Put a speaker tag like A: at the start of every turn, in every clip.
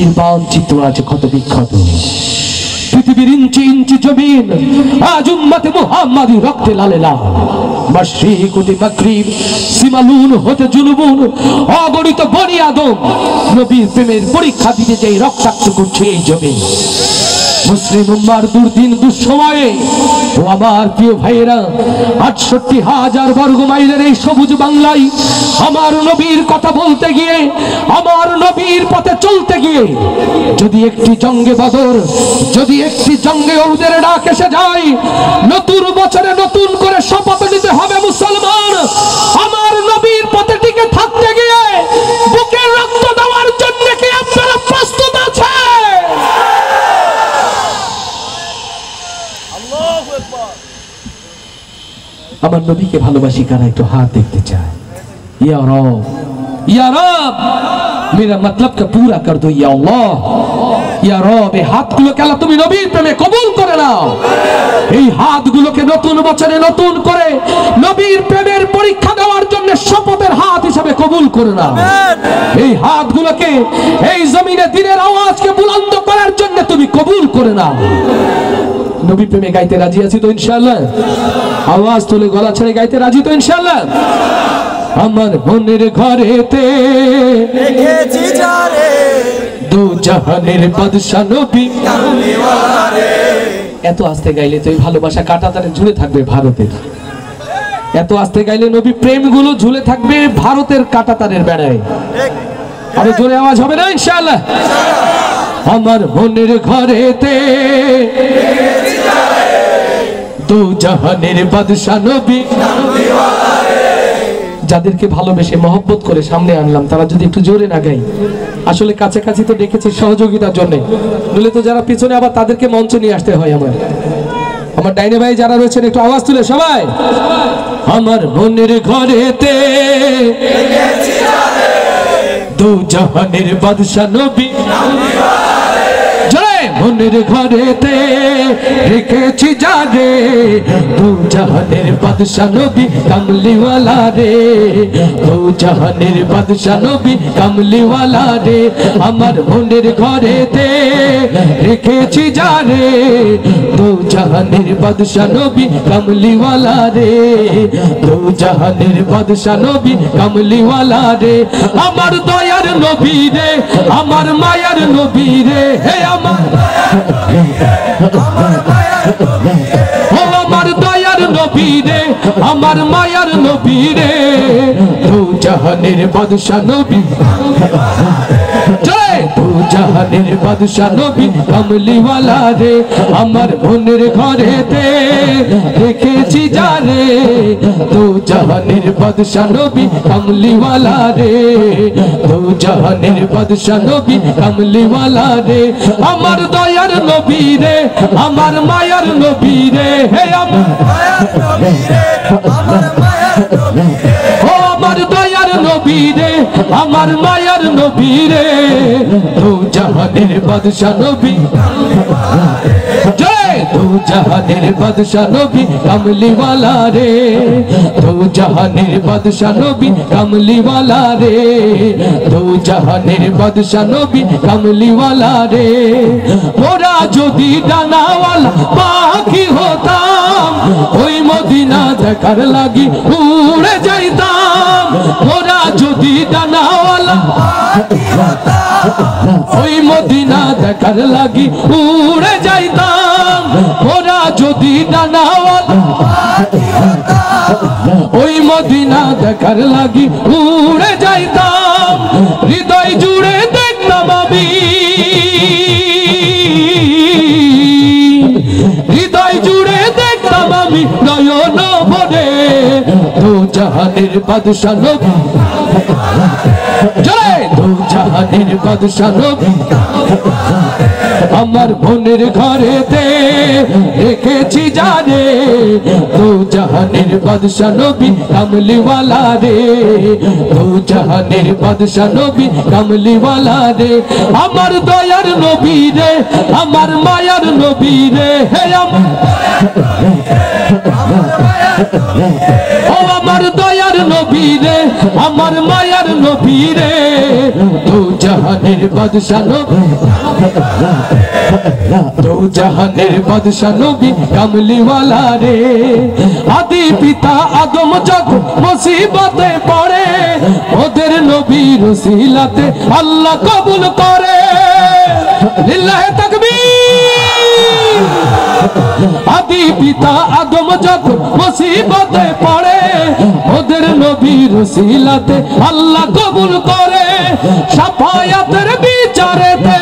A: পৃথিবীর মানচিত্র আছে ক্ষত বিক্ষত, পৃথিবীর ইঞ্চি ইঞ্চি জমিন আজ উম্মতে মুহাম্মাদি রক্তে লালে লাল। মাশরিক হতে মাগরিব, সীমালুন হতে জুনুবুন, অগণিত বনি আদম নবীর প্রেমের পরীক্ষা দিতে যেই রক্তাক্ত করছে এই জমিন। মুসলিম উম্মার দুর্দিন দুঃসময়ে ও আমার প্রিয় ভাইয়েরা, ৬৮,০০০ বর্গ মাইলের এই সবুজ বাংলায় আমার নবীর কথা বলতে গিয়ে, আমার নবীর পথে চলতে গিয়ে যদি একটি জঙ্গে বদর, যদি একটি জঙ্গে উহুদের ডাক এসে যায়, নতুন বছরে নতুন করে শপথ নিতে হবে মুসলমান। আমার নবীর পথে টিকে থাকতে গিয়ে বুকের রক্ত দেওয়ার জন্য কি আপনারা প্রস্তুত আছেন? আমার নবীকে ভালোবাসি কারা একটু হাত দেখতে চায়? ইয়া রব, ইয়া রব মেরা মতলব কা পুরা কর দো ইয়া আল্লাহ। ইয়া রব, এই হাতগুলোকে আল্লাহ তুমি নবীর প্রেমে কবুল করে নাও। এই হাতগুলোকে নতুন বছরে নতুন করে নবীর প্রেমের পরীক্ষা দেওয়ার জন্য শপথের হাত হিসাবে কবুল করে নাও। এই হাতগুলোকে এই জমিনে দিনের আওয়াজকে বুলন্দ করার জন্য তুমি কবুল করে নাও। নবী প্রেমে গাইতে রাজি আছি তো ইনশাআল্লাহ? আওয়াজ তুলে গলা ছেড়ে গাইতে রাজি তো ইনশাআল্লাহ? আমার মনের ঘরেতে দেখেছি যারে দু জাহানের বাদশা নবী কামলিওয়ালা রে। এত আস্তে গাইলে তো এই ভালোবাসা কাঁটাতারে ঝুলে থাকবে ভারতের। এত আস্তে গাইলে নবী প্রেমগুলো ঝুলে থাকবে ভারতের কাঁটাতারের বেড়ায়। আরো জোরে আওয়াজ হবে না ইনশাআল্লাহ? আমার মনের ঘরেতে দু জাহানের বাদশা নবী কামলিওয়ালা রে। যাদেরকে ভালোবেসে মহব্বত করে সামনে আনলাম তারা যদি একটু জোরে না গাই, আসলে কাছাকাছি তো ডেকেছি সহযোগিতার জন্য, নইলে তো যারা পিছনে আবার তাদেরকে মঞ্চে নিয়ে আসতে হয়। আমার ডাইনে ভাই যারা রয়েছেন একটু আওয়াজ তুলে সবাই। আমার মনের ঘরেতে দু জাহানের বাদশা নবী কামলিওয়ালা রে। জয় মনের ঘরেতে রেখেছি যারে দু জাহানের বাদশা নবী কামলিওয়ালা রে। দু জাহানের বাদশা নবী কামলিওয়ালা রে। আমার মনের ঘরেতে রেখেছি যারে দু জাহানের বাদশা নবী কামলিওয়ালা রে। দু জাহানের বাদশা নবী কামলিওয়ালা রে। আমার দয়ার নবী রে, আমার মায়ার নবী রে, হে আমার আমার দয়ার নবী রে, আমার মায়ার নবী রে। দু জাহানের বাদশা নবী, দু জাহানের বাদশা নবী কামলিওয়ালা রে। আমার মনের ঘরেতে রেখেছি যারে দু জাহানের বাদশা নবী কামলিওয়ালা রে। দু জাহানের বাদশা নবী কামলিওয়ালা রে। আমার দয়ার নবী রে, আমার মায়ার নবী রে, হে আমার ও আমার দয়ার নবী রে, আমার মায়ার নবী রে। দু জাহানের বাদশা নবী, জয় দু জাহানের বাদশা নবী কামলিওয়ালা রে। দু জাহানের বাদশা নবী কামলিওয়ালা রে। দু জাহানের বাদশা নবী কামলিওয়ালা রে। ওরা যদি ডানাওয়ালা পাখি হতাম, ওই মদিনা দেখার লাগি উড়ে যাইতাম। ওরা যদি ডানাওয়ালা ওই মদিনা দেখার লাগি উড়ে যাইতাম। ওরা যদি ডানাওয়ালা ওই মদিনা দেখার লাগি উড়ে যাইতাম। হৃদয় জুড়ে দেখতাম আমি, হৃদয় জুড়ে দেখতাম আমি নয়ন ভরে দু জাহানের বাদশা নবী। জয় দু জাহানের বাদশা নবী। আমার মনের ঘরেতে রেখেছি যারে দু জাহানের বাদশা নবী কামলিওয়ালা রে। দু জাহানের বাদশা নবী কামলিওয়ালা রে। আমার দয়ার নবী রে, আমার মায়ার নবী রে, হে আমার ও আমার দয়ার নবী রে, আমার মায়ার নবী রে। দু জাহানের বাদশা নবী, দু জাহানের বাদশা নবী কামলি ওয়ালা রে। আদি পিতা আদম যখন মুসিবতে পড়ে, ওদের নবীর ওসিলাতে আল্লাহ কবুল করে। লিল্লাহে তাকবীর। আদি পিতা আদম যখন মুসিবতে পড়ে, ওদের নবীর ওসিলাতে আল্লাহ কবুল করে। শাফায়াতের বিচারেতে,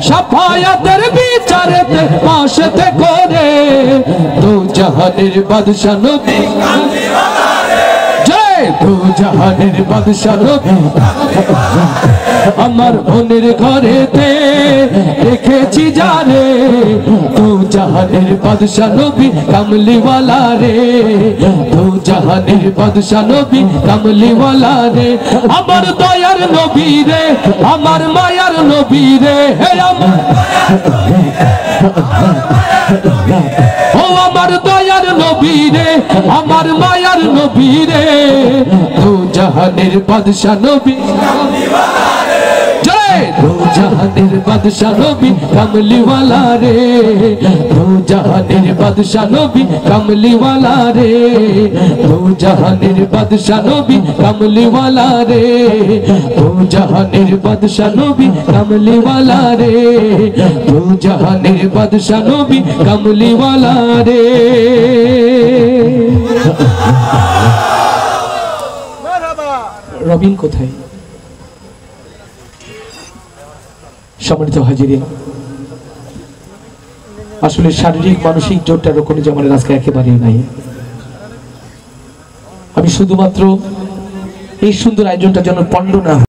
A: শাফায়াতের বিচারেতে পাশেতে করে দু জাহানের বাদশা নবী, দু জাহানের বাদশা নবী। আমার বোনের ঘরেতে রেখেছি জানে, দু জাহানের বাদশা নবী কামলি ওয়ালা রে, দু জাহানের বাদশা নবী কামলি ওয়ালা রে। আমার দয়ার নবী রে, আমার মায়ার নবী রে, হে আমার ও আমার দয়ার নবী রে, আমার মায়ার নবী রে, দু জাহানের বাদশা নবী, দু জাহানের বাদশা নবী কামলি ওয়ালা রে, দু জাহানের বাদশা নবী কামলি ওয়ালা রে, দু জাহানের বাদশা নবী কামলি ওয়ালা রে, দু জাহানের বাদশা নবী কামলি ওয়ালা রে, দু জাহানের বাদশা নবী কামলি ওয়ালা রে। রবিন কোথায়? সম্মানিত হাজিরিন, আসলে শারীরিক মানসিক জোরটা রকম জামানের আজকে একেবারেই নাই। আমি শুধুমাত্র এই সুন্দর আয়োজনটা যেন পণ্ড না